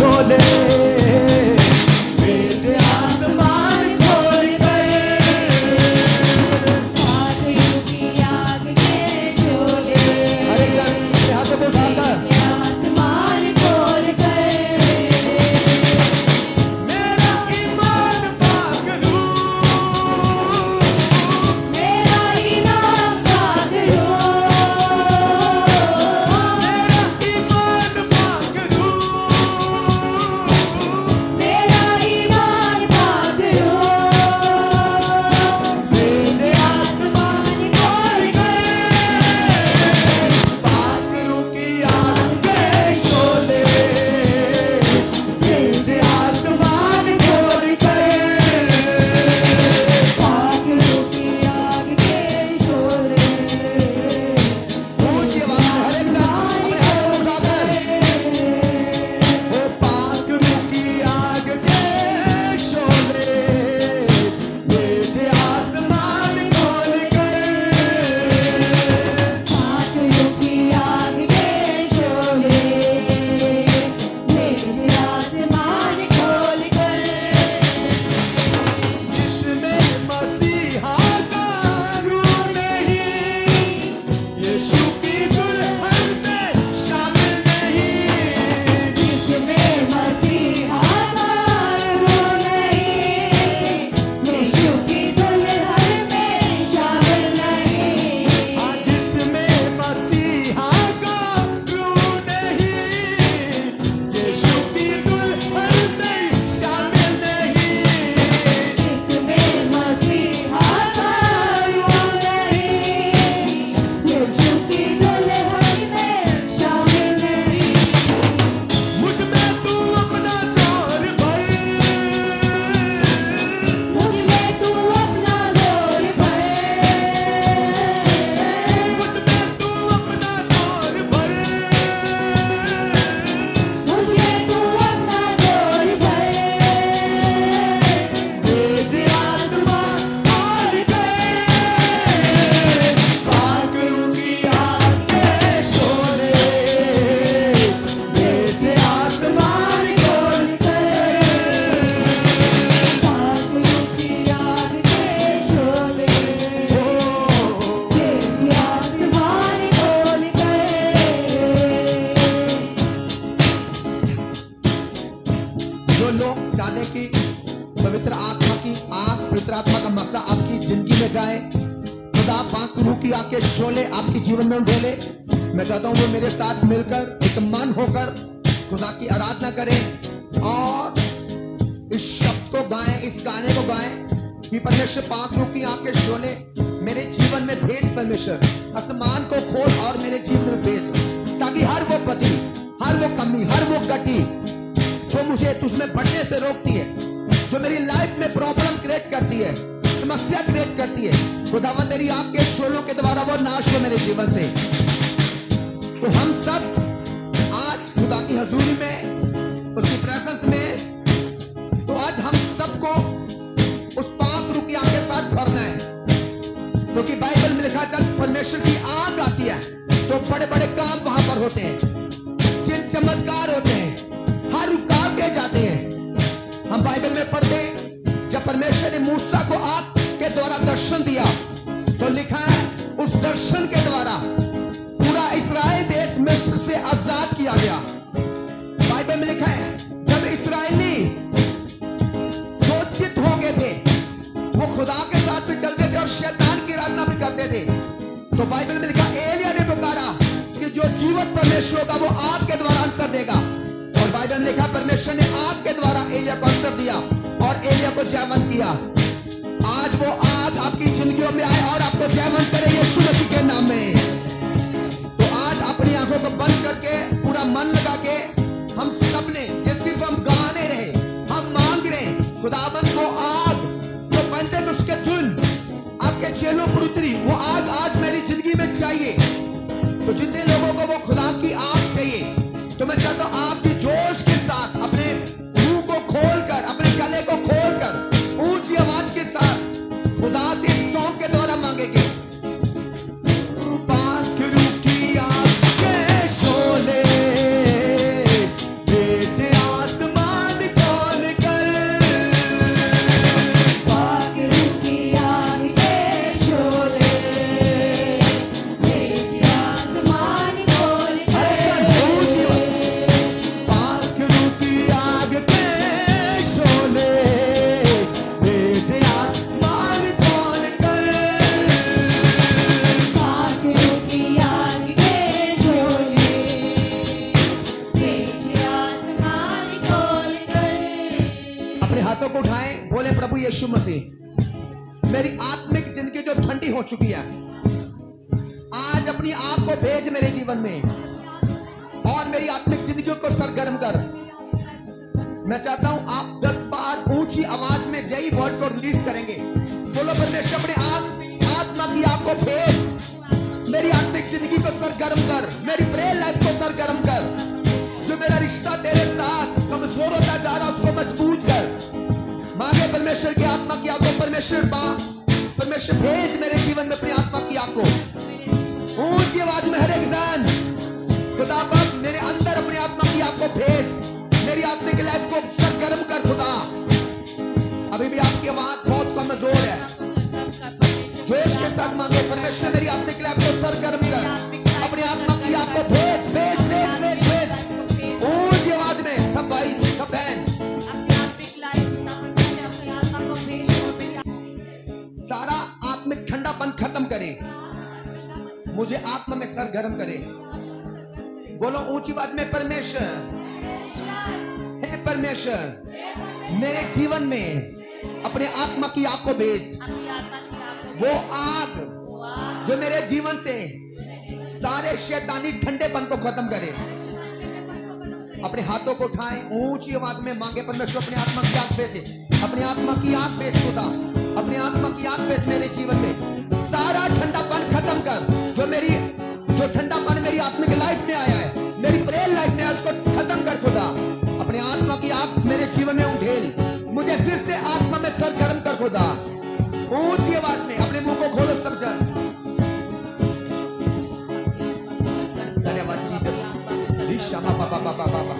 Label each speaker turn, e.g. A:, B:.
A: शोले भेजे आसमान खोल कर।
B: पागलों की आग के शोले
A: अरे सर मेरे हाथों को उठाकर
B: आसमान खोल कर।
A: मेरा ईमान पागलू,
B: मेरा ईमान पागलो,
A: मेरा ईमान पागलू,
B: मेरा ईमान पागलो,
A: भेजे
B: आसमान खोल कर।
A: पागलू की आग के शोले भेजे आसमान खोल कर।
B: पागलों की आग के शोले
A: ऊंची आवाज में हर एक साथ अपने हाथों को उठाकर वो पागलू की आग के शोले भेजे आसमान खोल कर।
B: पागलों की आग के शोले भेजे आसमान खोल कर।
A: जिसमें मसीहा का रूह नहीं, यीशु की दुल्हन में शामिल नहीं।
B: जिसमें मसीहा का रूह नहीं, यीशु की दुल्हन में शामिल नहीं।
A: हाँ, जिसमें मसीहा का रूह नहीं, यीशु की दुल्हन में शामिल नहीं।
B: जिसमें मसीहा का रूह नहीं, यीशु की दुल्हन में शामिल नहीं।
A: मुझ में तू अपना जोर भर,
B: मुझ में तू अपना जोर भर,
A: मुझ में तू अपना जोर भर।
B: मुझ में तू अपना जोर भर।
A: भेजे आसमान खोल कर। पागलों की आग के शोले भेजे आसमान खोल कर।
B: पागलों की आग के शोले भेजे आसमान खोल कर।
A: जो लोग चाहते हैं कि पवित्र आत्मा का मसा आपकी जिंदगी में जाए, खुदा पाक रूह की आग के शोले आपके जीवन में उठेले, मैं चाहता हूं वो मेरे साथ मिलकर एक मन होकर खुदा की आराधना करें और इस शब्द को गाएं, इस गाने को गाएं कि परमेश्वर पाक रूह की आग के शोले मेरे जीवन में भेज। परमेश्वर आसमान को खोल और मेरे जीवन में भेज, ताकि हर वो बदी, हर वो कमी, हर वो गटी जो मुझे तुझमें बढ़ने से रोकती है, जो मेरी लाइफ में प्रॉब्लम क्रिएट करती है, समस्या क्रिएट करती है, खुदावंद तेरी आग के शोलों के द्वारा वो नाश हो मेरे जीवन से। तो हम सब आज खुदा की हजूरी में, उसकी प्रेजेंस में, तो आज हम सबको उस पाक रूह की आग के साथ भरना है, क्योंकि बाइबल में लिखा जब परमेश्वर की आग आती है तो बड़े बड़े काम वहां पर होते हैं, चिन्ह चमत्कार होते हैं, हर रुकावटें जाते हैं। हम बाइबल में पढ़ते हैं जब परमेश्वर ने मूसा को आग के द्वारा दर्शन दिया तो लिखा है उस दर्शन के द्वारा पूरा इस्राएल देश मिस्र से आजाद किया गया। बाइबल में लिखा है जब इस्राएली जो चित हो गए थे वो खुदा के साथ भी चलते थे और शैतान की आराधना भी करते थे, तो बाइबल में लिखा एलिया ने पुकारा कि जो जीवित परमेश्वर होगा वो आग के द्वारा आंसर देगा। और बाइबल में लिखा परमेश्वर ने आग के द्वारा एलिया को आंसर दिया और एलिया को जयवंत किया। आज वो आग आपकी जिंदगियों में आए और आपको जयवंत करे यीशु मसीह के नाम में। तो आज अपनी आंखों को बंद करके पूरा मन लगा के हम सब ने, ये सिर्फ हम गाने रहे, हम मांग रहे हैं खुदाबंद वो आग जो बनते उसके धुन आपके चेलों पर उतरी, वो आग आज मेरी जिंदगी में चाहिए। तो जितने लोगों को वो खुदा की आग चाहिए, तो मैं चाहता हूं आप भी जोश के साथ अपने मुंह को खोलकर, अपने गले को खोलकर ऊंची आवाज के साथ खुदा से सॉन्ग के द्वारा मांगेंगे। पाक रूह की आग के शोले भेजे आसमान को उठाएं, बोले प्रभु यीशु मसीह, मेरी आत्मिक जिंदगी जो ठंडी हो चुकी है, आज अपनी आग को भेज मेरे जीवन में और मेरी आत्मिक जिंदगी को सरगर्म कर। मैं चाहता हूं आप 10 बार ऊंची आवाज में जय वर्ड को रिलीज करेंगे। बोलो परमेश्वर अपने आत्मा की आग को भेज, मेरी आत्मिक जिंदगी को सरगर्म कर, मेरी प्रेयर लाइफ को सरगर्म कर। जो मेरा रिश्ता तेरे साथ कमजोर होता जा रहा उसको मजबूत कर। मांगे परमेश्वर की आत्मा की आग को। परमेश्वर भेज मेरे जीवन में अपनी आत्मा की आग को। ऊंची आवाज में हर एक इंसान, खुदा बाप मेरे अंदर अपनी आत्मा की आग को भेज, मेरी आत्मिक लाइफ को सरगर्म कर खुदा। अभी भी आपकी आवाज बहुत कमजोर है, जोश के साथ मांगे परमेश्वर मेरी आत्मिक लाइफ को सरगर्म कर, अपनी आत्मा की आग को भेज भेज भेज भेज भेज। ऊंची आवाज में सब भाई सब बहन, सारा आत्मिक ठंडापन खत्म करे, मुझे आत्मा में सरगर्म करे। बोलो ऊंची आवाज में, परमेश्वर हे परमेश्वर मेरे जीवन में अपने आत्मा की आग को भेज। वो आग जो मेरे जीवन से सारे शैतानी ठंडेपन को खत्म करे। अपने हाथों को उठाएं, ऊंची आवाज में मांगे परमेश्वर अपने आत्मा की आग भेजे, अपने आत्मा की आग भेज खुदा, अपने आत्मा की आग भेज मेरे जीवन में। सारा ठंडापन खत्म कर, जो ठंडापन मेरी आत्मिक लाइफ में आया है, मेरी प्रेयर लाइफ में उसको खत्म कर खुदा। अपने आत्मा की आग मेरे जीवन में उठेल, मुझे फिर से आत्मा में सरगर्म कर खुदा। ऊंची आवाज में अपने मुंह को खोलो सब जन। धन्यवाद जी, श्यामा बाबा बाबा बाबा।